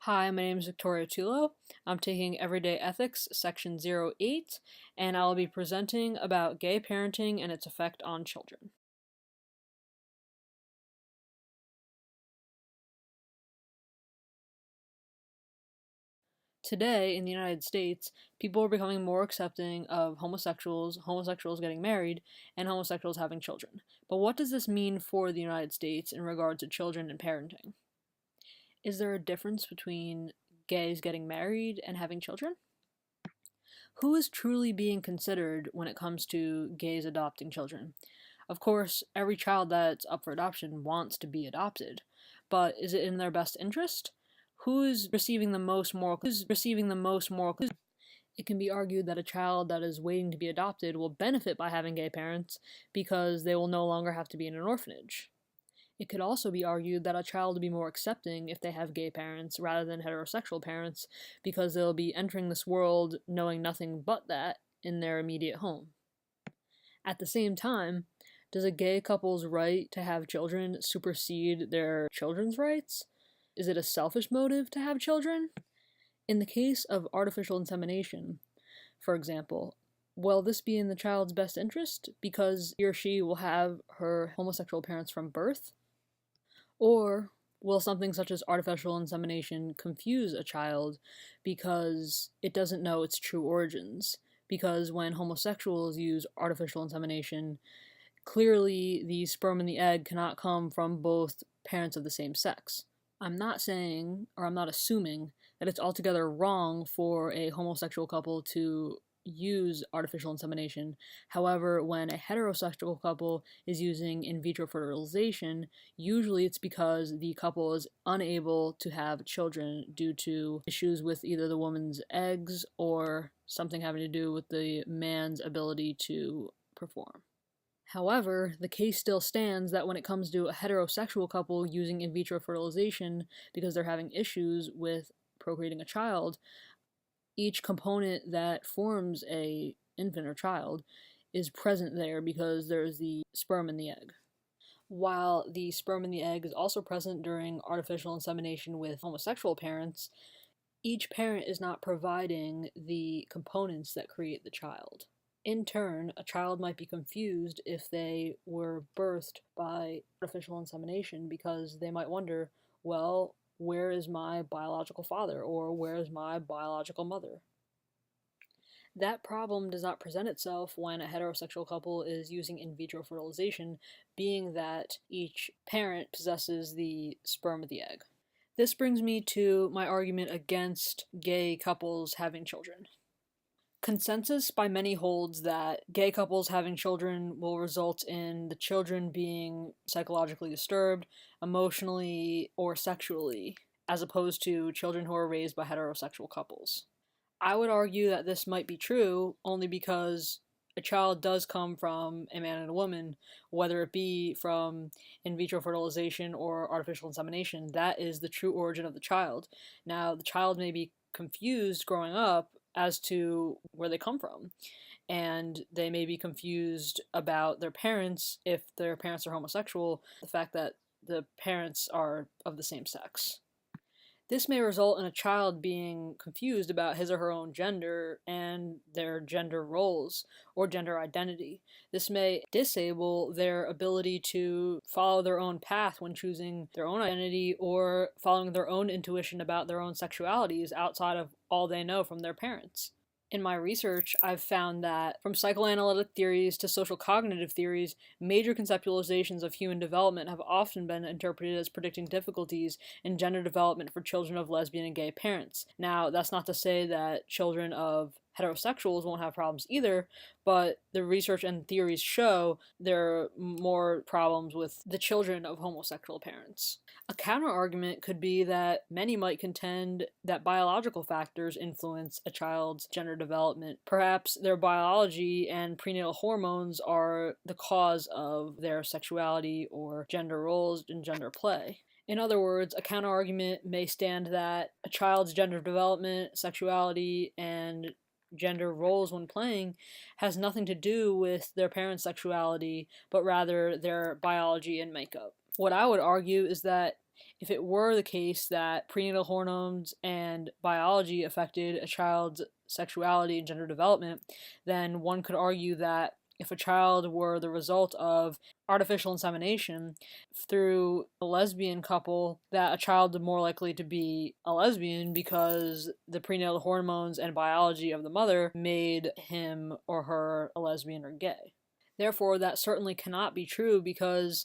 Hi, my name is Victoria Tulo. I'm taking Everyday Ethics, Section 08, and I'll be presenting about gay parenting and its effect on children. Today, in the United States, people are becoming more accepting of homosexuals getting married, and homosexuals having children. But what does this mean for the United States in regard to children and parenting? Is there a difference between gays getting married and having children? Who is truly being considered when it comes to gays adopting children? Of course, every child that's up for adoption wants to be adopted, but is it in their best interest? Who's receiving the most moral? It can be argued that a child that is waiting to be adopted will benefit by having gay parents because they will no longer have to be in an orphanage. It could also be argued that a child will be more accepting if they have gay parents rather than heterosexual parents because they'll be entering this world knowing nothing but that in their immediate home. At the same time, does a gay couple's right to have children supersede their children's rights? Is it a selfish motive to have children? In the case of artificial insemination, for example, will this be in the child's best interest because he or she will have her homosexual parents from birth? Or will something such as artificial insemination confuse a child because it doesn't know its true origins? Because when homosexuals use artificial insemination, clearly the sperm and the egg cannot come from both parents of the same sex. I'm not saying, or I'm not assuming, that it's altogether wrong for a homosexual couple to use artificial insemination. However, when a heterosexual couple is using in vitro fertilization, usually it's because the couple is unable to have children due to issues with either the woman's eggs or something having to do with the man's ability to perform. However, the case still stands that when it comes to a heterosexual couple using in vitro fertilization because they're having issues with procreating a child, each component that forms a infant or child is present there because there's the sperm and the egg. While the sperm and the egg is also present during artificial insemination with homosexual parents, each parent is not providing the components that create the child. In turn, a child might be confused if they were birthed by artificial insemination because they might wonder, well, where is my biological father or where is my biological mother? That problem does not present itself when a heterosexual couple is using in vitro fertilization, being that each parent possesses the sperm of the egg. This brings me to my argument against gay couples having children. Consensus by many holds that gay couples having children will result in the children being psychologically disturbed, emotionally, or sexually, as opposed to children who are raised by heterosexual couples. I would argue that this might be true only because a child does come from a man and a woman, whether it be from in vitro fertilization or artificial insemination. That is the true origin of the child. Now, the child may be confused growing up as to where they come from, and they may be confused about their parents if their parents are homosexual, the fact that the parents are of the same sex. This may result in a child being confused about his or her own gender and their gender roles or gender identity. This may disable their ability to follow their own path when choosing their own identity or following their own intuition about their own sexualities outside of all they know from their parents. In my research, I've found that from psychoanalytic theories to social cognitive theories, major conceptualizations of human development have often been interpreted as predicting difficulties in gender development for children of lesbian and gay parents. Now, that's not to say that children of heterosexuals won't have problems either, but the research and theories show there are more problems with the children of homosexual parents. A counter-argument could be that many might contend that biological factors influence a child's gender development. Perhaps their biology and prenatal hormones are the cause of their sexuality or gender roles and gender play. In other words, a counterargument may stand that a child's gender development, sexuality, and gender roles when playing has nothing to do with their parents' sexuality, but rather their biology and makeup. What I would argue is that If it were the case that prenatal hormones and biology affected a child's sexuality and gender development, then one could argue that if a child were the result of artificial insemination through a lesbian couple, that a child is more likely to be a lesbian because the prenatal hormones and biology of the mother made him or her a lesbian or gay. Therefore, that certainly cannot be true, because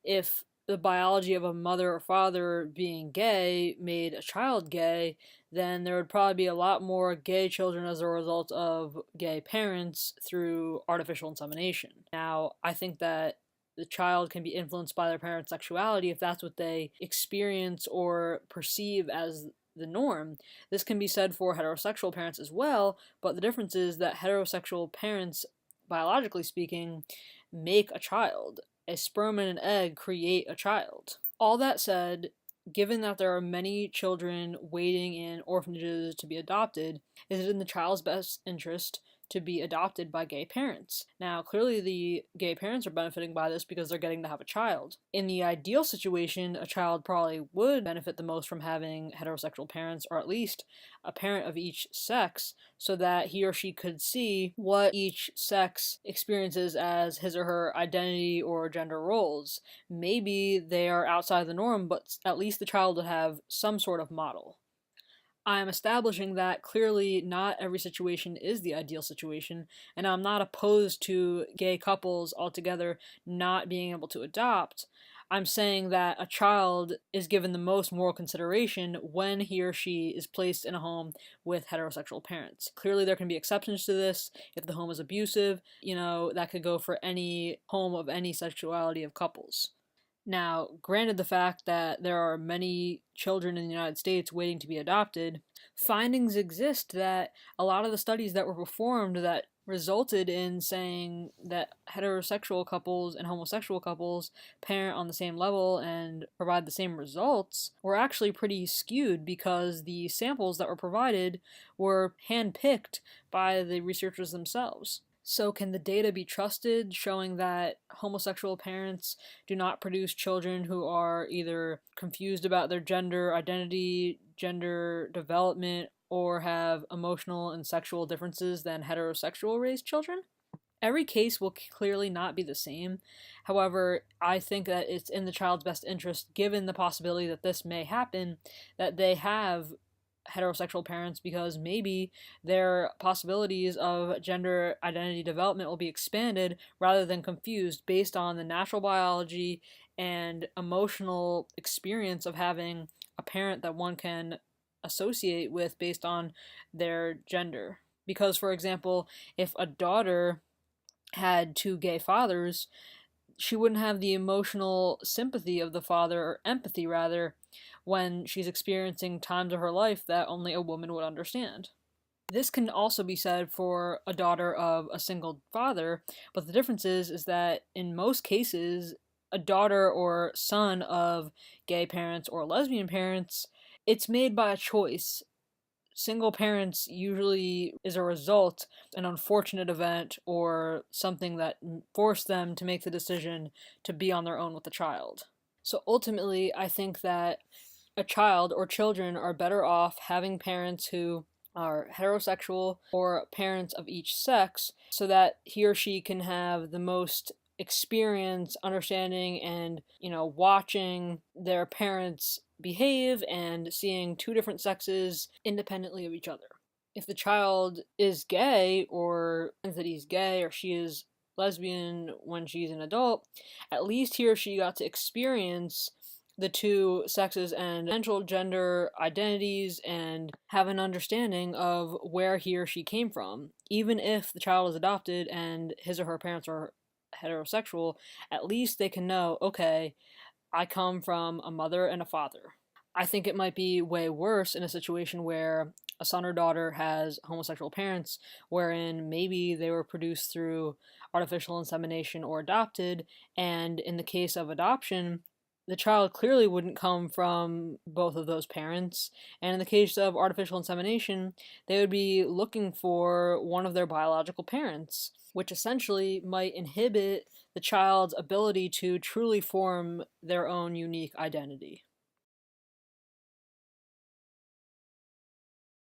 if the biology of a mother or father being gay made a child gay, then there would probably be a lot more gay children as a result of gay parents through artificial insemination. Now, I think that the child can be influenced by their parents' sexuality if that's what they experience or perceive as the norm. This can be said for heterosexual parents as well, but the difference is that heterosexual parents, biologically speaking, make a child. A sperm and an egg create a child. All that said, given that there are many children waiting in orphanages to be adopted, is it in the child's best interest to be adopted by gay parents? Now, clearly the gay parents are benefiting by this because they're getting to have a child. In the ideal situation, a child probably would benefit the most from having heterosexual parents, or at least a parent of each sex, so that he or she could see what each sex experiences as his or her identity or gender roles. Maybe they are outside the norm, but at least the child would have some sort of model. I'm establishing that clearly not every situation is the ideal situation, and I'm not opposed to gay couples altogether not being able to adopt. I'm saying that a child is given the most moral consideration when he or she is placed in a home with heterosexual parents. Clearly there can be exceptions to this. If the home is abusive, that could go for any home of any sexuality of couples. Now, granted the fact that there are many children in the United States waiting to be adopted, findings exist that a lot of the studies that were performed that resulted in saying that heterosexual couples and homosexual couples parent on the same level and provide the same results were actually pretty skewed, because the samples that were provided were handpicked by the researchers themselves. So can the data be trusted, showing that homosexual parents do not produce children who are either confused about their gender identity, gender development, or have emotional and sexual differences than heterosexual raised children? Every case will clearly not be the same. However, I think that it's in the child's best interest, given the possibility that this may happen, that they have heterosexual parents, because maybe their possibilities of gender identity development will be expanded rather than confused based on the natural biology and emotional experience of having a parent that one can associate with based on their gender. Because, for example, if a daughter had two gay fathers, she wouldn't have the emotional sympathy of the father, or empathy rather, when she's experiencing times of her life that only a woman would understand. This can also be said for a daughter of a single father, but the difference is that in most cases, a daughter or son of gay parents or lesbian parents, it's made by a choice. Single parents usually is a result, an unfortunate event, or something that forced them to make the decision to be on their own with the child. So ultimately, I think that a child or children are better off having parents who are heterosexual or parents of each sex, so that he or she can have the most experience, understanding, and, watching their parents behave and seeing two different sexes independently of each other. If the child is gay, or that he's gay or she is lesbian when she's an adult, at least he or she got to experience the two sexes and potential gender identities and have an understanding of where he or she came from. Even if the child is adopted and his or her parents are heterosexual, at least they can know, okay, I come from a mother and a father. I think it might be way worse in a situation where a son or daughter has homosexual parents, wherein maybe they were produced through artificial insemination or adopted, and in the case of adoption, the child clearly wouldn't come from both of those parents, and in the case of artificial insemination, they would be looking for one of their biological parents, which essentially might inhibit the child's ability to truly form their own unique identity.